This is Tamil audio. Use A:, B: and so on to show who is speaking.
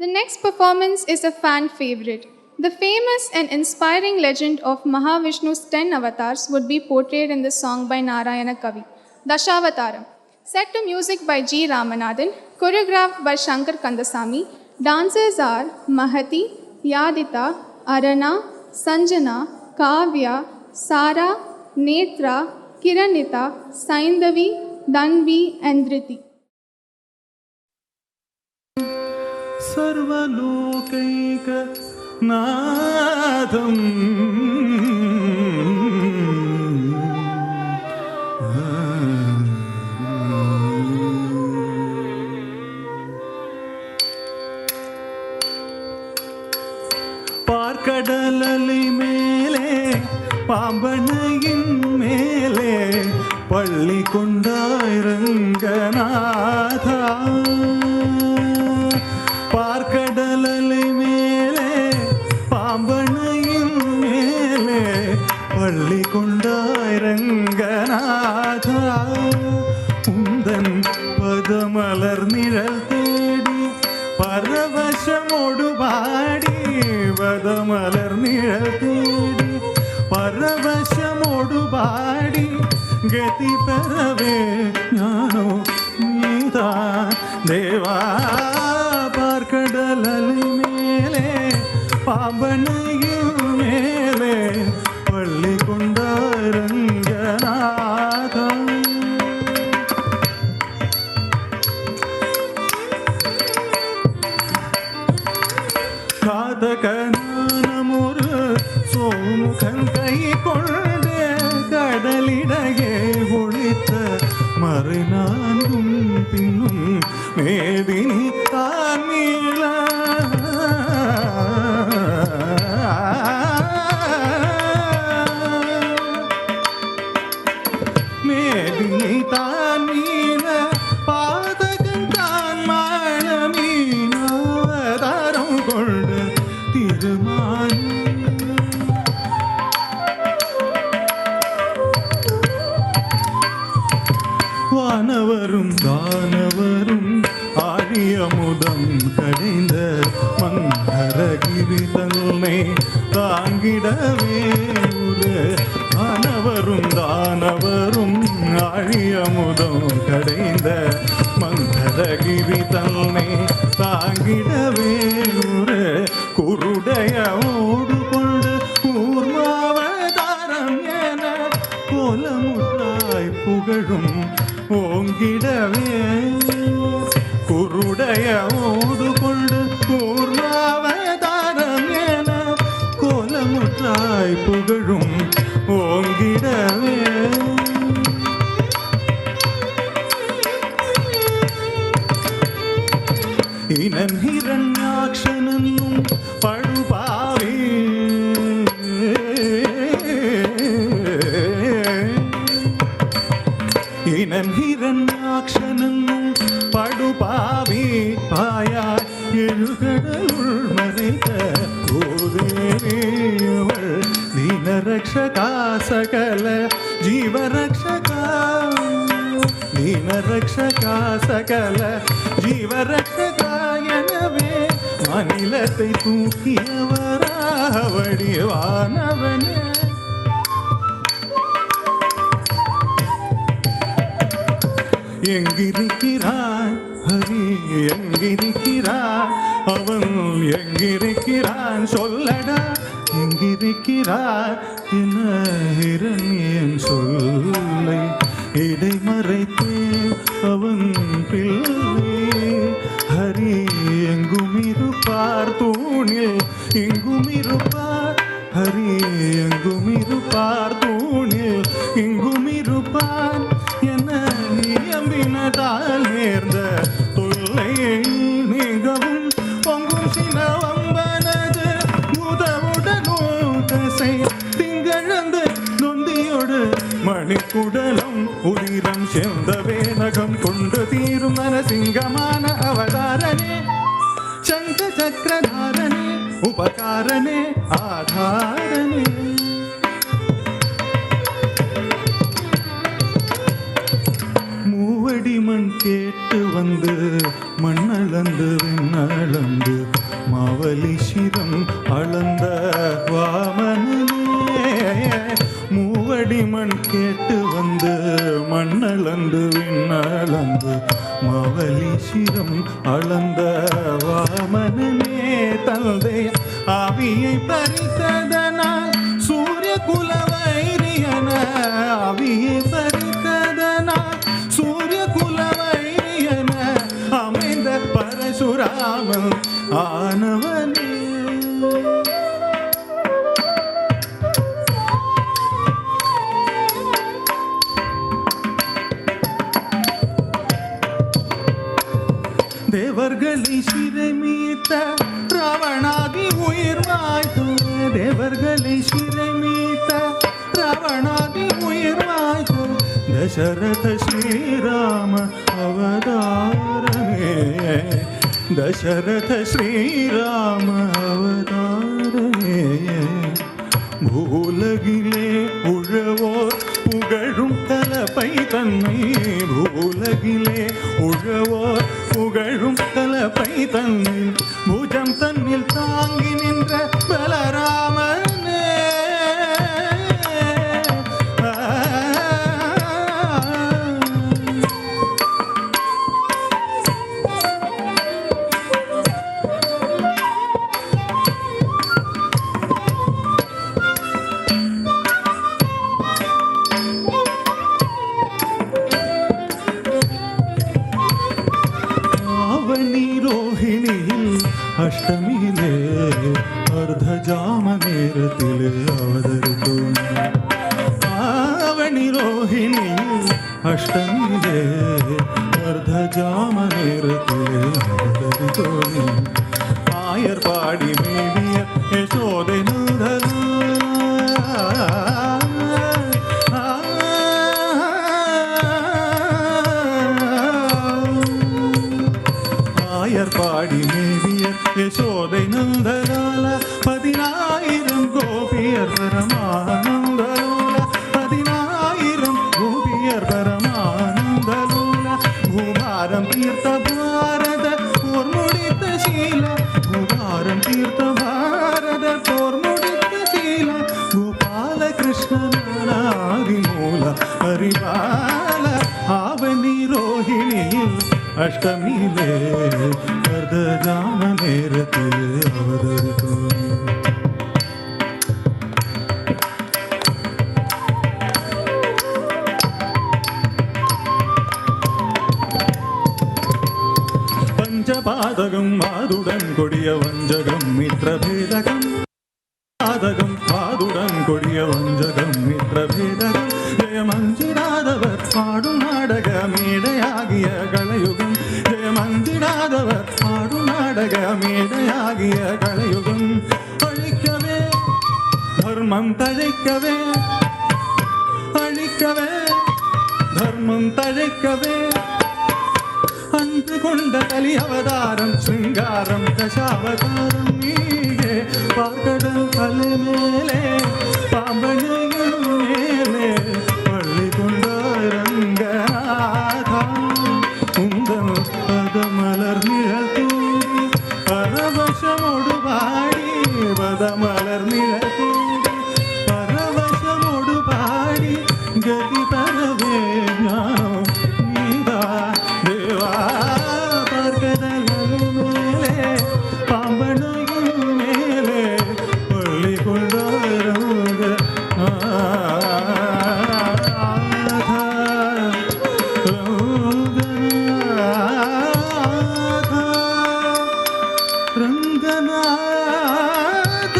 A: The next performance is a fan favorite. The famous and inspiring legend of Mahavishnu's 10 avatars would be portrayed in this song by Narayana Kavi, Dashavatam. Set to music by G. Ramanathan, choreographed by Shankar Kandasamy. Dancers are Mahati, Yadita, Arana, Sanjana, Kavya, Sara, Netra, Kiranita, Saindavi, Danvi, and Dhriti.
B: Sarvalokaika Nadam பார்க்கடலலை மேலே பாம்பனையின் மேலே பள்ளி கொண்டாய் ரங்கநாதா பார்க்கடலலை மேலே பாம்பனையின் மேலே பள்ளி கொண்டாய் ரங்கநாதா உந்தன் பதமலர் நிழல் தேடி பரவசமோடு பாடி பதமலர் நிழல் தேடி பரவசமோடு பாடி கதி பெறவே ஞானோ நீதான் தேவா பார்க்கடலலை மேலே பாம்பனையும் மேலே பள்ளி கொண்டாய் ரங்கநாதா காதகனானமொரு சோமுகன் கை கொண்டு கடலிடையே ஒழித்த மறை நான்கும் பின்னும் மேதினி தாமீள மேதினி தாமீள பாதகன் தான் மாள மீனாவதாரம் கொண்டு திருமான் வானவரும் தானவரும் ஆழியமுதம் கடைந்த மந்தரகிரி தன்னை தாங்கிடவே வானவரும் தானவரும் ஆழியமுதம் கடைந்த மந்தரகிரி தன்னை தாங்கிடவே குருடைய ஓடு கொண்டு கூர்மாவதாரம் என கோலமுற்றாய் புகழும் ஓங்கிடவே குருடைய ஓடு கொண்டு கூர்மாவதாரம் என கோலமுற்றாய் புகழும் ஓங்கிடவே இனன் ஹிரண்யாக்ஷனும் படுபாவே இனன் ஹிரண்யாக்ஷனும் படுபாவி பாயாய் எழுகடலுள் மறைத்த போதேவள் தீனரக்ஷகா சகல ஜீவரக்ஷகா தீனரக்ஷகா சகல ஜீவரக்ஷகா எனவே அநிலத்தை தூக்கியவராவடிவானவனே எங்கிருக்கிறான் ஹரி எங்கிருக்கிறான் அவன் எங்கிருக்கிறான் சொல்லடா எங்கிருக்கிறான் என இரண்யன் சொல்லை இடைமறைத்தேன் அவன் பிள்ளை ஹரி எங்கும் இருப்பார் தூணில் இங்கும் இருப்பார் ஹரி எங்கும் இருப்பார் தூணில் இங்கும் இருப்பார் என நியம்பினதால் நேர்ந்த தொல்லையை நீங்கவும் பொங்கும் சினவம்பனது முதவுடனும் தசை திங்கழந்து நொந்தியோடு மணிக்குடலம் உதிரம் சேர்ந்த வேணகம் கொண்டு தீரும் நரசிங்கமான அவதாரனே சங்க சக்கரதாரனே உபகாரனே ஆதாரனே மூவடி மண் கேட்டு வந்து மண்ணளந்து விண்ணளந்து மாவலி சிரம் அளந்த வாமனே மூவடி மண் கேட்டு வந்து மண்ணளந்து விண்ணளந்து மாவலி சிரம் அளந்த வாமனே தந்தை ஆவியை பறித்ததனால் சூரிய குலவைரியன ஆவியை பறித்ததனால் சூரிய குலவைரியன அமைந்த பரசுராமன் ஆனவனே. தேவர்களை சிறைமீத்த ராவணாதி உயிர் வாய்த்து தேவர்களை சிறைமீத்த ராவணாதி உயிர் வாய்த்து தசரத ஸ்ரீராம அவதாரமே தசரத ஸ்ரீராம அவதாரமே பூலகிலே உழவோர் புகழும் தலப்பை தன்னை பூலகிலே உழவோர் புகழும் தலப்பை தன்னை பூஜம் தன்னில் தாங்கி நின்ற பலராமனே അഷ്ടമിയിലെ അർദ്ധജാമനേരത്തിലെ അവതരിത്തു ആവണി രോഹിണിയിൽ അഷ്ടമിയിലെ അർദ്ധജാമനേരത്തിലെ അവതരിത്തു ആയർ പാടി മേടിയ യശോദനുധന പാടി മേവിയ യശോദൈ നന്ദലാല 10000 ഗോപിയർ പരമാനന്ദലോല 10000 ഗോപിയർ പരമാനന്ദലോല ഭൂഭാരം തീർത്ത ഭാരത പോർമുടിത്ത ശീല ഭൂഭാരം തീർത്ത ഭാരത പോർമുടിത്ത ശീല ഗോപാലകൃഷ്ണനാദിമൂല ഹരിപാല ആവണി രോഹിണിയിൽ അഷ്ടമിയിലെ അർദ്ധജാമനേരത്തിൽ അവതരിത്തു പഞ്ചപാതകം മാതുടൻ കൊടിയ വഞ്ചകം മിത്രഭേദകം പാതകം പാതുടൻ കൊടിയ വഞ്ചകം മിത്രഭേദകം ജയമഞ്ചിടാതവർ പാടും നാടകമേടയാകിയ കളയുഗം ജയമഞ്ചിടാതവർ പാടും നാടകമേടയാകിയ കളയുഗം അഴിക്കവേ ധർമ്മം തഴയ്ക്കവേ അഴിക്കവേ ധർമ്മം തഴയ്ക്കവേ അன்று கொண்ட கலி அவதாரம் சிங்காரம் தசாவதாரம் நீயே பார்க்கடல் அலை மேலே பாம்பனையும் மேலே பள்ளி கொண்ட ரங்கநாதா உந்தன் பதமலர் நிழல் தூவி பரவசமோடு பாடி பதமலர் நிழல் தூவி பரவசமோடு பாடி கதி பரவே ஞானம் நீதா தேவா பார்க்கடல் மேலே பாம்பனையும் மேலே பள்ளி கொண்ட ரங்கநாத ரங்கநாத